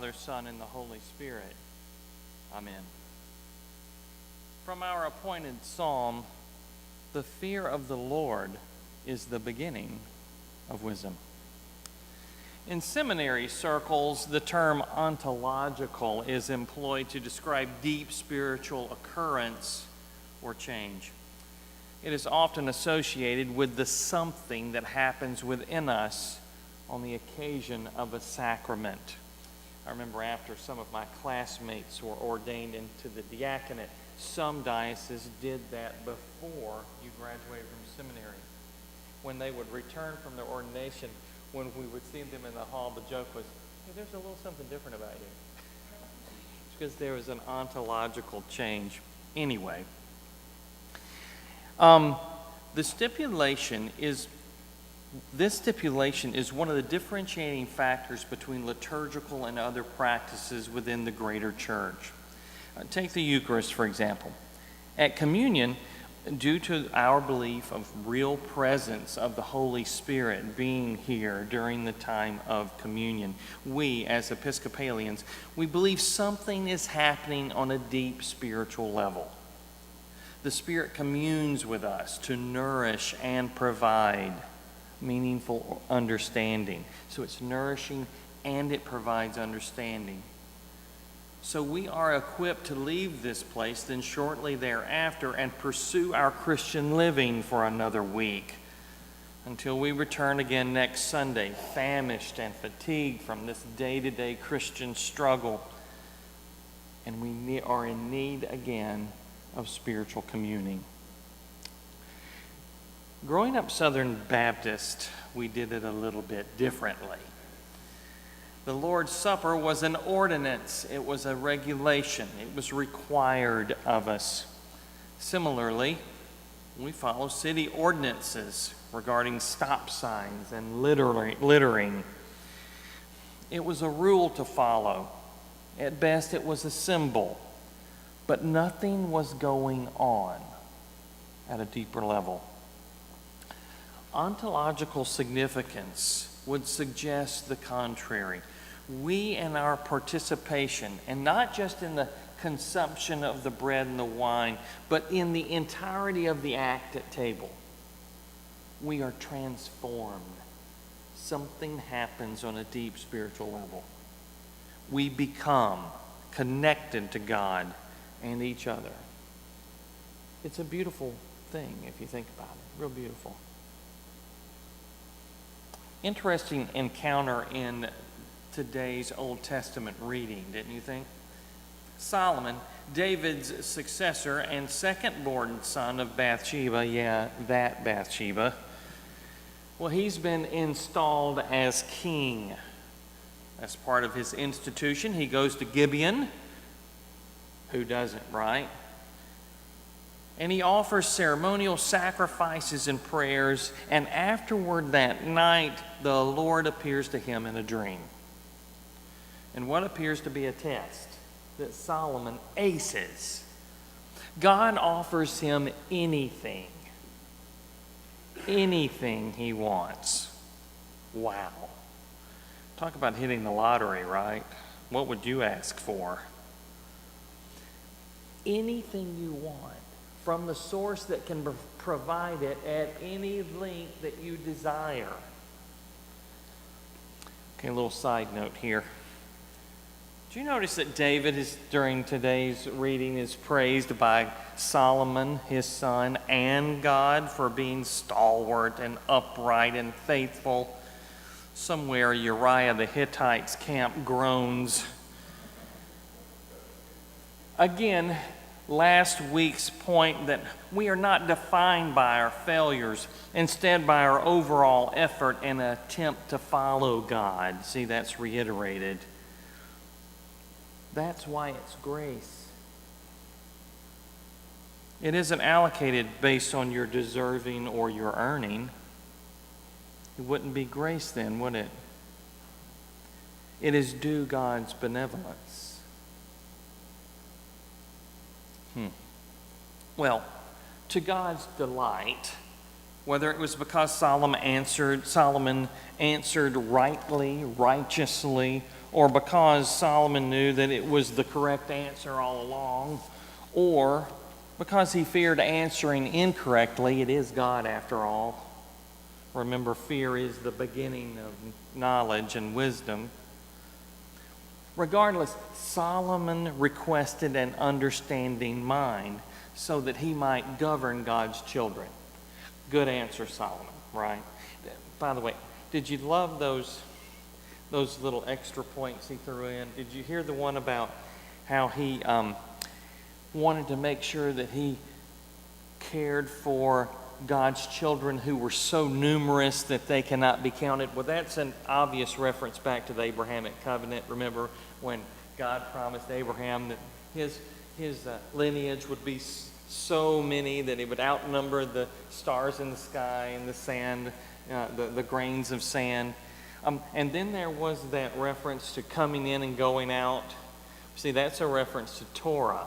Father, Son, and the Holy Spirit. Amen. From our appointed psalm, the fear of the Lord is the beginning of wisdom. In seminary circles, the term ontological is employed to describe deep spiritual occurrence or change. It is often associated with the something that happens within us on the occasion of a sacrament. I remember after some of my classmates were ordained into the diaconate, some dioceses did that before you graduated from seminary. When they would return from their ordination, when we would see them in the hall, the joke was, hey, there's a little something different about you. It's because there was an ontological change. Anyway, this stipulation is one of the differentiating factors between liturgical and other practices within the greater church. Take the Eucharist, for example. At communion, due to our belief of real presence of the Holy Spirit being here during the time of communion, we, as Episcopalians, we believe something is happening on a deep spiritual level. The Spirit communes with us to nourish and provide meaningful understanding. So it's nourishing and it provides understanding. So we are equipped to leave this place then shortly thereafter and pursue our Christian living for another week until we return again next Sunday, famished and fatigued from this day-to-day Christian struggle. And we are in need again of spiritual communing. Growing up Southern Baptist, we did it a little bit differently. The Lord's Supper was an ordinance. It was a regulation. It was required of us. Similarly, we follow city ordinances regarding stop signs and littering. It was a rule to follow. At best, it was a symbol. But nothing was going on at a deeper level. Ontological significance would suggest the contrary. We in our participation, and not just in the consumption of the bread and the wine, but in the entirety of the act at table, we are transformed. Something happens on a deep spiritual level. We become connected to God and each other. It's a beautiful thing if you think about it. Real beautiful. Interesting encounter in today's Old Testament reading, didn't you think? Solomon, David's successor and second-born son of Bathsheba, that Bathsheba, well, he's been installed as king. As part of his institution, he goes to Gibeon. Who doesn't, right? And he offers ceremonial sacrifices and prayers, and afterward that night, the Lord appears to him in a dream. And what appears to be a test that Solomon aces. God offers him anything he wants. Wow. Talk about hitting the lottery, right? What would you ask for? Anything you want, from the source that can provide it at any length that you desire. Okay, a little side note here. Do you notice that David during today's reading is praised by Solomon, his son, and God for being stalwart and upright and faithful? Somewhere Uriah the Hittite's camp groans. Again, last week's point that we are not defined by our failures, instead by our overall effort and attempt to follow God. See, that's reiterated. That's why it's grace. It isn't allocated based on your deserving or your earning. It wouldn't be grace then, would it? It is due God's benevolence. Well, to God's delight, whether it was because Solomon answered rightly, righteously, or because Solomon knew that it was the correct answer all along, or because he feared answering incorrectly. It is God after all. Remember, fear is the beginning of knowledge and wisdom. Regardless, Solomon requested an understanding mind so that he might govern God's children. Good answer, Solomon, right? By the way, did you love those little extra points he threw in? Did you hear the one about how he wanted to make sure that he cared for God's children who were so numerous that they cannot be counted? Well, that's an obvious reference back to the Abrahamic covenant. Remember when God promised Abraham that his lineage would be so many that it would outnumber the stars in the sky and the sand, the grains of sand. And then there was that reference to coming in and going out. See, that's a reference to Torah,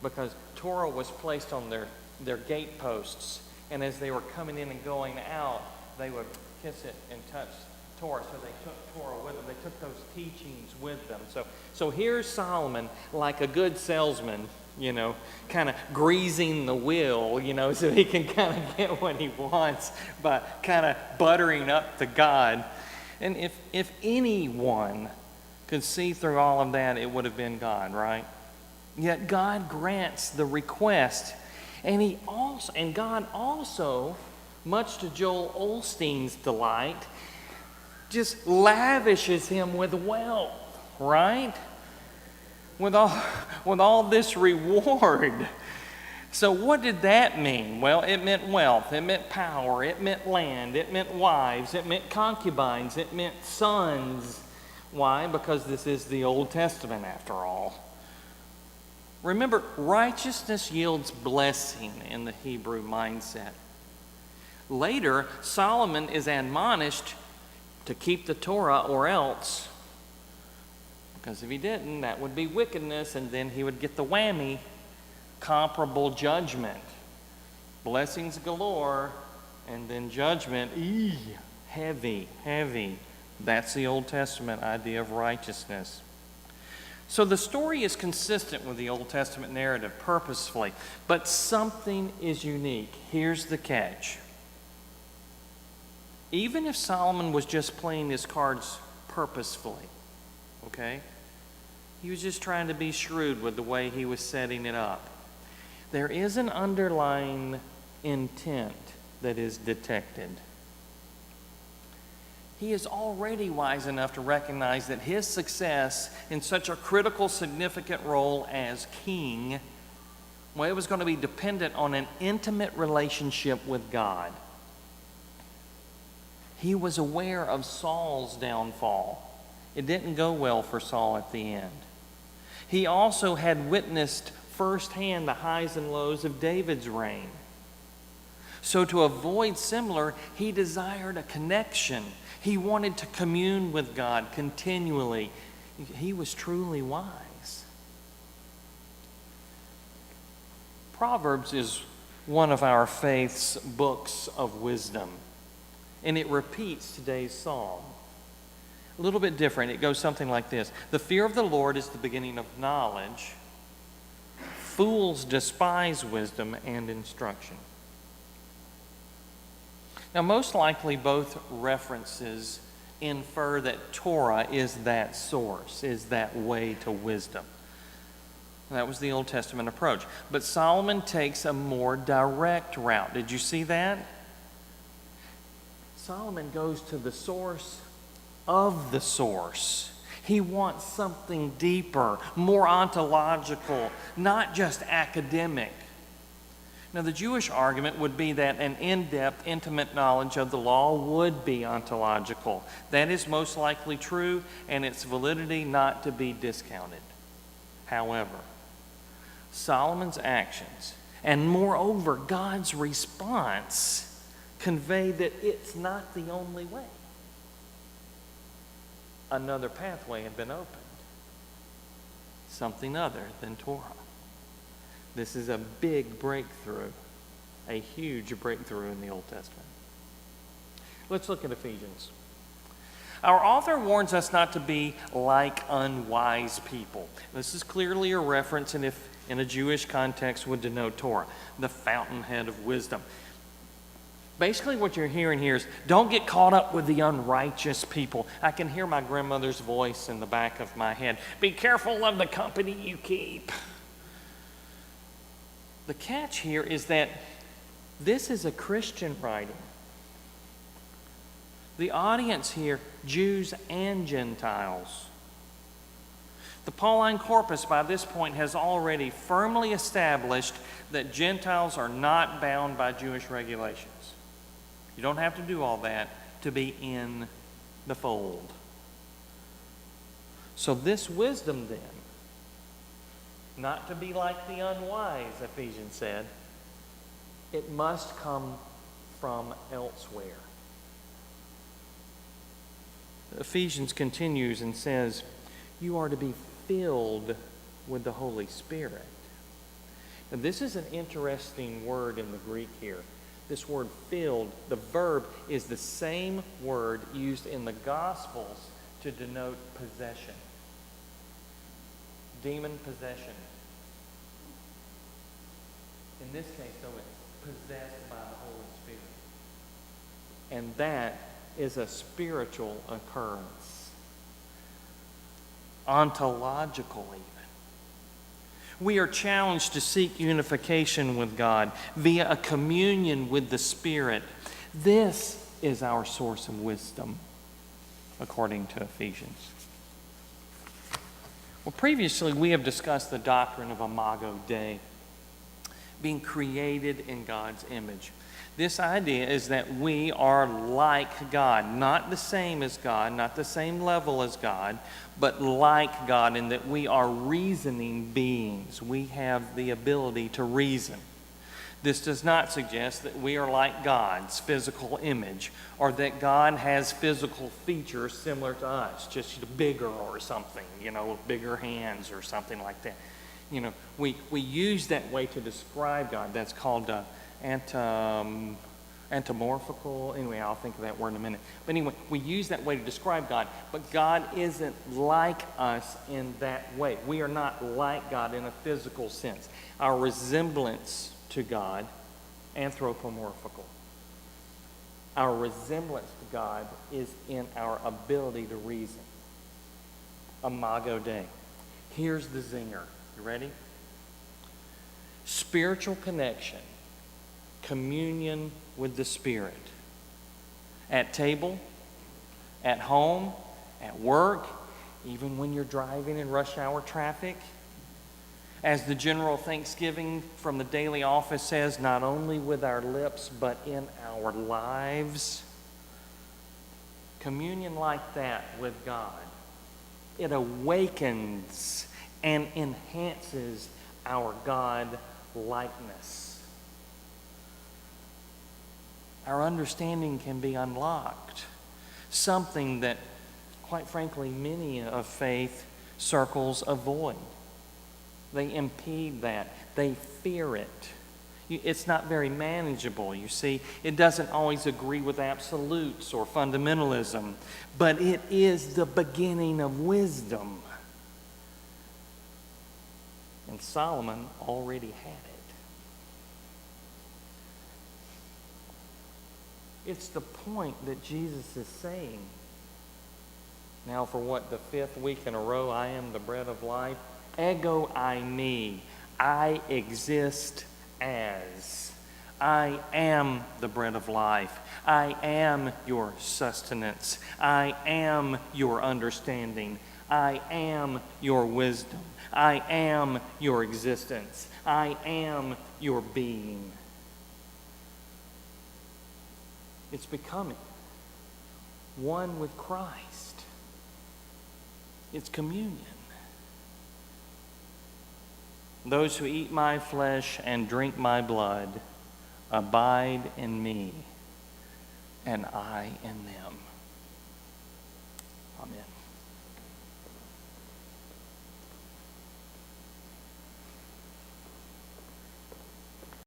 because Torah was placed on their gate posts, and as they were coming in and going out, they would kiss it and touch Torah. So they took Torah with them. They took those teachings with them. So here's Solomon, like a good salesman, kind of greasing the wheel, so he can kind of get what he wants by kind of buttering up to God. And if anyone could see through all of that, it would have been God, right? Yet God grants the request, and God also, much to Joel Osteen's delight, just lavishes him with wealth, right? With all this reward. So what did that mean? Well, it meant wealth, it meant power, it meant land, it meant wives, it meant concubines, it meant sons. Why? Because this is the Old Testament after all. Remember, righteousness yields blessing in the Hebrew mindset. Later, Solomon is admonished to keep the Torah or else, because if he didn't, that would be wickedness, and then he would get the whammy, comparable judgment. Blessings galore, and then judgment, heavy. That's the Old Testament idea of righteousness. So the story is consistent with the Old Testament narrative purposefully, but something is unique. Here's the catch. Even if Solomon was just playing his cards purposefully, okay? He was just trying to be shrewd with the way he was setting it up. There is an underlying intent that is detected. He is already wise enough to recognize that his success in such a critical, significant role as king, well, it was going to be dependent on an intimate relationship with God. He was aware of Saul's downfall. It didn't go well for Saul at the end. He also had witnessed firsthand the highs and lows of David's reign. So to avoid similar, he desired a connection. He wanted to commune with God continually. He was truly wise. Proverbs is one of our faith's books of wisdom, and it repeats today's psalm. A little bit different. It goes something like this. The fear of the Lord is the beginning of knowledge. Fools despise wisdom and instruction. Now, most likely both references infer that Torah is that source, is that way to wisdom. That was the Old Testament approach. But Solomon takes a more direct route. Did you see that? Solomon goes to the source of the source. He wants something deeper, more ontological, not just academic. Now, the Jewish argument would be that an in-depth, intimate knowledge of the law would be ontological. That is most likely true, and its validity not to be discounted. However, Solomon's actions, and moreover, God's response, convey that it's not the only way. Another pathway had been opened. Something other than Torah. This is a big breakthrough, a huge breakthrough in the Old Testament. Let's look at Ephesians. Our author warns us not to be like unwise people. This is clearly a reference, and if in a Jewish context would denote Torah, the fountainhead of wisdom. Basically what you're hearing here is, don't get caught up with the unrighteous people. I can hear my grandmother's voice in the back of my head. Be careful of the company you keep. The catch here is that this is a Christian writing. The audience here, Jews and Gentiles. The Pauline corpus by this point has already firmly established that Gentiles are not bound by Jewish regulations. You don't have to do all that to be in the fold. So this wisdom then, not to be like the unwise, Ephesians said, it must come from elsewhere. Ephesians continues and says, you are to be filled with the Holy Spirit. Now, this is an interesting word in the Greek here. This word filled, the verb is the same word used in the Gospels to denote possession. Demon possession. In this case, though, it's possessed by the Holy Spirit. And that is a spiritual occurrence. Ontological even. We are challenged to seek unification with God via a communion with the Spirit. This is our source of wisdom, according to Ephesians. Well, previously we have discussed the doctrine of Imago Dei, being created in God's image. This idea is that we are like God, not the same as God, not the same level as God, but like God in that we are reasoning beings. We have the ability to reason. This does not suggest that we are like God's physical image or that God has physical features similar to us, just bigger or something, with bigger hands or something like that. We use that way to describe God. That's called anthropomorphical. Anyway, I'll think of that word in a minute. But anyway, we use that way to describe God. But God isn't like us in that way. We are not like God in a physical sense. Our resemblance to God, anthropomorphical. Our resemblance to God is in our ability to reason. Imago Dei. Here's the zinger. You ready? Spiritual connection, communion with the Spirit. At table, at home, at work, even when you're driving in rush hour traffic. As the general Thanksgiving from the daily office says, not only with our lips, but in our lives. Communion like that with God. It awakens and enhances our God likeness. Our understanding can be unlocked. Something that, quite frankly, many of faith circles avoid. They impede that. They fear it. It's not very manageable, you see. It doesn't always agree with absolutes or fundamentalism, but it is the beginning of wisdom. And Solomon already had it. It's the point that Jesus is saying. Now for the 5th week in a row, I am the bread of life. Ego eimi. I exist as. I am the bread of life. I am your sustenance. I am your understanding. I am your wisdom. I am your existence. I am your being. It's becoming one with Christ. It's communion. Those who eat my flesh and drink my blood abide in me, and I in them. Amen.